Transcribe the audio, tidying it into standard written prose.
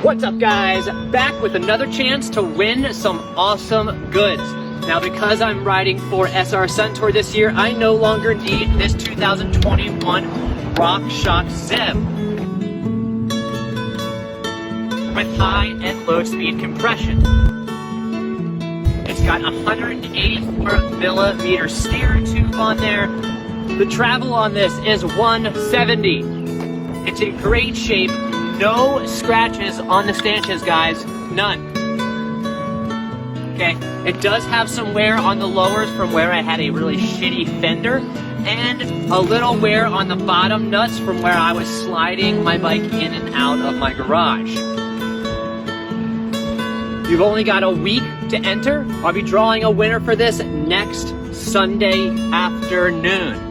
What's up, guys? Back with another chance to win some awesome goods. Now, because I'm riding for SR Centaur this year, I no longer need this 2021 RockShox ZEV with high and low speed compression. It's got 184 millimeter steering tube on there. The travel on this is 170. It's in great shape. No scratches on the stanchions, guys. None. Okay, it does have some wear on the lowers from where I had a really shitty fender, and a little wear on the bottom nuts from where I was sliding my bike in and out of my garage. You've only got a week to enter. I'll be drawing a winner for this next Sunday afternoon.